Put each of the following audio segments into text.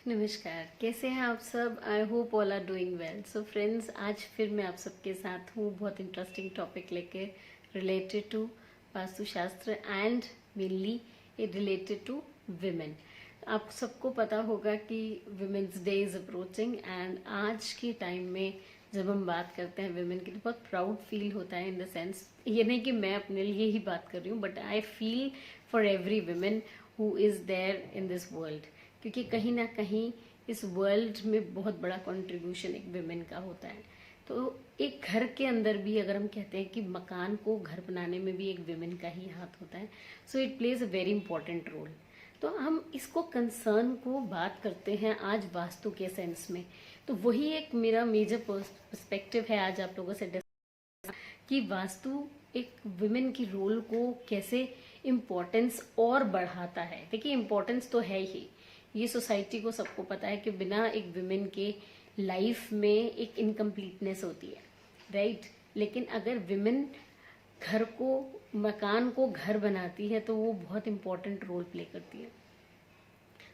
नमस्कार, कैसे हैं आप सब। I hope all are doing well. So friends, आज फिर मैं आप सबके साथ हूँ बहुत इंटरेस्टिंग टॉपिक लेके related to vastushastra and mainly related to women. आप सबको पता होगा कि women's day is approaching and आज के टाइम में जब हम बात करते हैं विमेन की तो बहुत प्राउड फील होता है। इन द सेंस ये नहीं कि मैं अपने लिए ही बात कर रही हूँ, but I feel for every women who is there in this world, क्योंकि कहीं ना कहीं इस वर्ल्ड में बहुत बड़ा कंट्रीब्यूशन एक विमेन का होता है। तो एक घर के अंदर भी अगर हम कहते हैं कि मकान को घर बनाने में भी एक विमेन का ही हाथ होता है, so it plays a very important role. तो हम इसको कंसर्न को बात करते हैं आज वास्तु के सेंस में। तो वही एक मेरा मेजर पर्सपेक्टिव है आज आप लोगों से कि वास्तु एक विमेन की रोल को कैसे इम्पोर्टेंस और बढ़ाता है। देखिए, इम्पोर्टेंस तो है ही, ये सोसाइटी को सबको पता है कि बिना एक विमेन के लाइफ में एक इनकम्प्लीटनेस होती है, राइट। लेकिन अगर विमेन घर को, मकान को घर बनाती है तो वो बहुत इंपॉर्टेंट रोल प्ले करती है।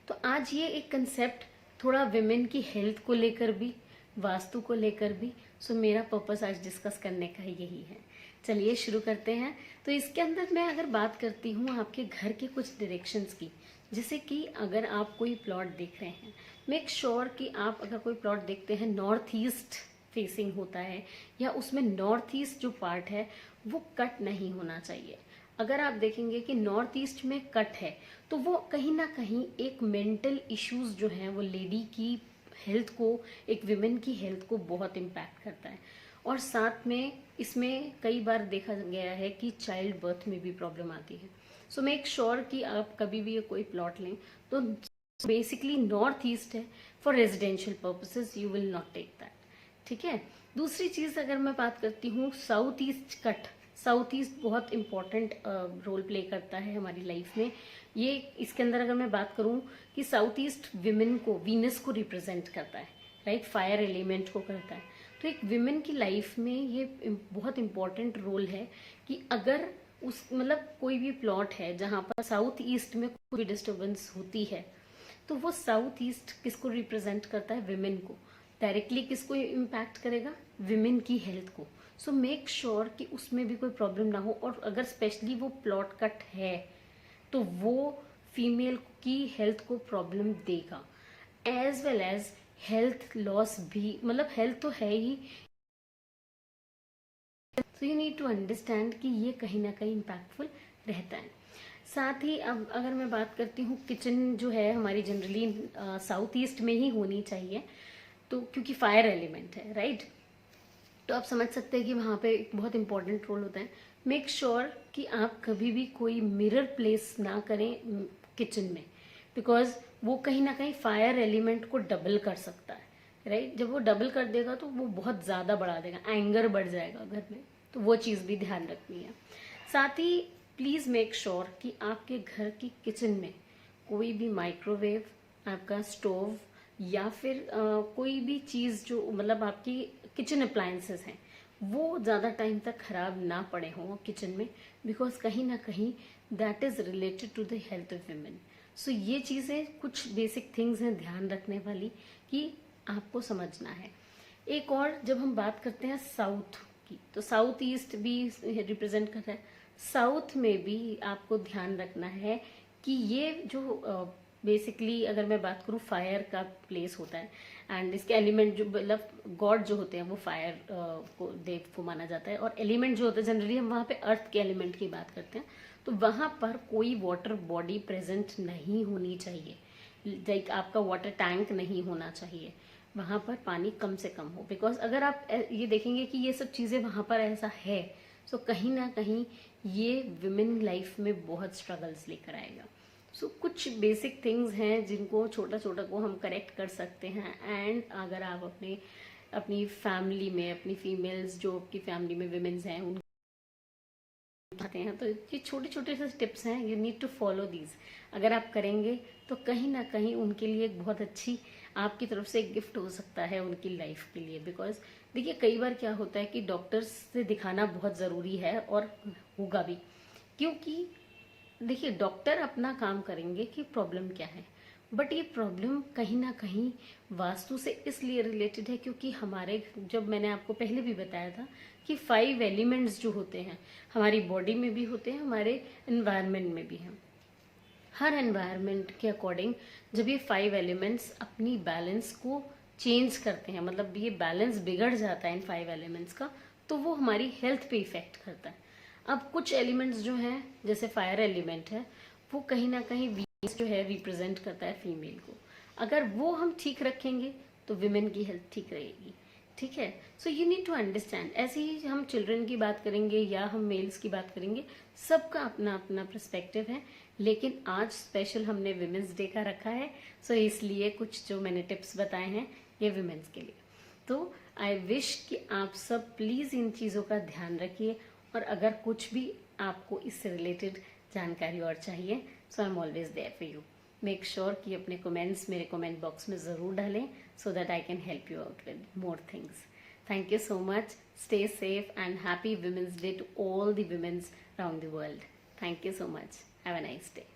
तो आज ये एक कंसेप्ट थोड़ा विमेन की हेल्थ को लेकर भी, वास्तु को लेकर भी, सो मेरा पर्पस आज डिस्कस करने का यही है। चलिए शुरू करते हैं। तो इसके अंदर मैं अगर बात करती हूँ आपके घर के कुछ डायरेक्शंस की, जैसे कि अगर आप कोई प्लॉट देख रहे हैं, मेक श्योर कि आप अगर कोई प्लॉट देखते हैं नॉर्थ ईस्ट फेसिंग होता है या उसमें नॉर्थ ईस्ट जो पार्ट है वो कट नहीं होना चाहिए। अगर आप देखेंगे कि नॉर्थ ईस्ट में कट है तो वो कहीं ना कहीं एक मेंटल इश्यूज जो हैं वो लेडी की हेल्थ को, एक विमेन की हेल्थ को बहुत इम्पैक्ट करता है। और साथ में इसमें कई बार देखा गया है कि चाइल्ड बर्थ में भी प्रॉब्लम आती है। सो मेक श्योर कि आप कभी भी कोई प्लॉट लें तो बेसिकली नॉर्थ ईस्ट है for residential purposes, you will not take that, ठीक है। दूसरी चीज अगर मैं बात करती हूँ south east cut, south east बहुत इंपॉर्टेंट रोल प्ले करता है हमारी लाइफ में। ये इसके अंदर अगर मैं बात करूँ कि साउथ ईस्ट विमेन को, वीनस को रिप्रेजेंट करता है, राइट, फायर एलिमेंट को करता है। तो एक विमेन की लाइफ में ये बहुत इंपॉर्टेंट रोल है कि अगर उस मतलब कोई भी प्लॉट है जहां पर साउथ ईस्ट में कोई डिस्टर्बेंस होती है तो वो साउथ ईस्ट किसको रिप्रेजेंट करता है, विमेन को। डायरेक्टली किसको इम्पैक्ट करेगा, विमेन की हेल्थ को। सो मेक श्योर कि उसमें भी कोई प्रॉब्लम ना हो। और अगर स्पेशली वो प्लॉट कट है तो वो फीमेल की हेल्थ को प्रॉब्लम देगा, as well as health loss भी, मतलब हेल्थ तो है ही। So you need to understand कि ये कहीं ना कहीं इम्पैक्टफुल रहता है। साथ ही अब अगर मैं बात करती हूँ, किचन जो है हमारी जनरली साउथ ईस्ट में ही होनी चाहिए, तो क्योंकि फायर एलिमेंट है, राइट। तो आप समझ सकते हैं कि वहाँ पे एक बहुत इंपॉर्टेंट रोल होता है। मेक श्योर कि आप कभी भी कोई मिरर प्लेस ना करें किचन में, बिकॉज वो कहीं ना कहीं फायर एलिमेंट को डबल कर सकता है, राइट। जब वो डबल कर देगा तो वो बहुत ज़्यादा बढ़ा देगा, एंगर बढ़ जाएगा घर में, तो वो चीज़ भी ध्यान रखनी है। साथ ही प्लीज़ मेक श्योर कि आपके घर की किचन में कोई भी माइक्रोवेव, आपका स्टोव या फिर कोई भी चीज़ जो मतलब आपकी किचन अप्लायंसेस हैं वो ज़्यादा टाइम तक खराब ना पड़े हों किचन में, बिकॉज कहीं ना कहीं that is related to the health of women. So ये चीज़ें कुछ बेसिक थिंग्स हैं ध्यान रखने वाली कि आपको समझना है। एक और जब हम बात करते हैं साउथ की, तो साउथ ईस्ट भी रिप्रेजेंट करता है। साउथ में भी आपको ध्यान रखना है कि ये जो बेसिकली अगर मैं बात करूँ फायर का प्लेस होता है एंड इसके एलिमेंट जो मतलब गॉड जो होते हैं वो फायर को, देव को माना जाता है। और एलिमेंट जो होता है जनरली हम वहाँ पे अर्थ के एलिमेंट की बात करते हैं, तो वहाँ पर कोई वाटर बॉडी प्रेजेंट नहीं होनी चाहिए। लाइक आपका वाटर टैंक नहीं होना चाहिए, वहाँ पर पानी कम से कम हो। बिकॉज अगर आप ये देखेंगे कि ये सब चीज़ें वहाँ पर ऐसा है, सो कहीं ना कहीं ये विमेन लाइफ में बहुत स्ट्रगल्स लेकर आएगा। सो कुछ बेसिक थिंग्स हैं जिनको छोटा छोटा को हम करेक्ट कर सकते हैं। एंड अगर आप अपनी फैमिली में, अपनी फीमेल्स जो आपकी फैमिली में विमेन्स हैं उन आते हैं, तो ये छोटे छोटे से टिप्स हैं, you need to follow these. अगर आप करेंगे तो कहीं ना कहीं उनके लिए एक बहुत अच्छी आपकी तरफ से एक गिफ्ट हो सकता है उनकी लाइफ के लिए। बिकॉज देखिए कई बार क्या होता है कि डॉक्टर्स से दिखाना बहुत ज़रूरी है और होगा भी, क्योंकि देखिए डॉक्टर अपना काम करेंगे कि प्रॉब्लम क्या है, बट ये प्रॉब्लम कहीं ना कहीं वास्तु से इसलिए रिलेटेड है क्योंकि हमारे, जब मैंने आपको पहले भी बताया था कि 5 एलिमेंट्स जो होते हैं हमारी बॉडी में भी होते हैं, हमारे एनवायरनमेंट में भी हैं। हर एनवायरनमेंट के अकॉर्डिंग जब ये 5 एलिमेंट्स अपनी बैलेंस को चेंज करते हैं, मतलब ये बैलेंस बिगड़ जाता है इन 5 एलिमेंट्स का, तो वो हमारी हेल्थ पे इफेक्ट करता है। अब कुछ एलिमेंट्स जो हैं, जैसे फायर एलिमेंट है, वो कहीं ना कहीं वीकनेस जो है रिप्रेजेंट करता है फीमेल को। अगर वो हम ठीक रखेंगे तो विमेन की हेल्थ ठीक रहेगी। ठीक है, so you need to understand. ऐसे ही हम चिल्ड्रन की बात करेंगे या हम मेल्स की बात करेंगे, सबका अपना अपना पर्सपेक्टिव है, लेकिन आज स्पेशल हमने विमेंस डे का रखा है, सो इसलिए कुछ जो मैंने टिप्स बताए हैं ये विमेंस के लिए। तो आई विश कि आप सब प्लीज़ इन चीज़ों का ध्यान रखिए, और अगर कुछ भी आपको इससे रिलेटेड जानकारी और चाहिए, so I am always there for you. Make sure कि अपने कमेंट्स मेरे कमेंट बॉक्स में ज़रूर डालें, so that I can help you out with more things. Thank you so much. Stay safe and happy Women's Day to all the women around the world. Thank you so much. Have a nice day.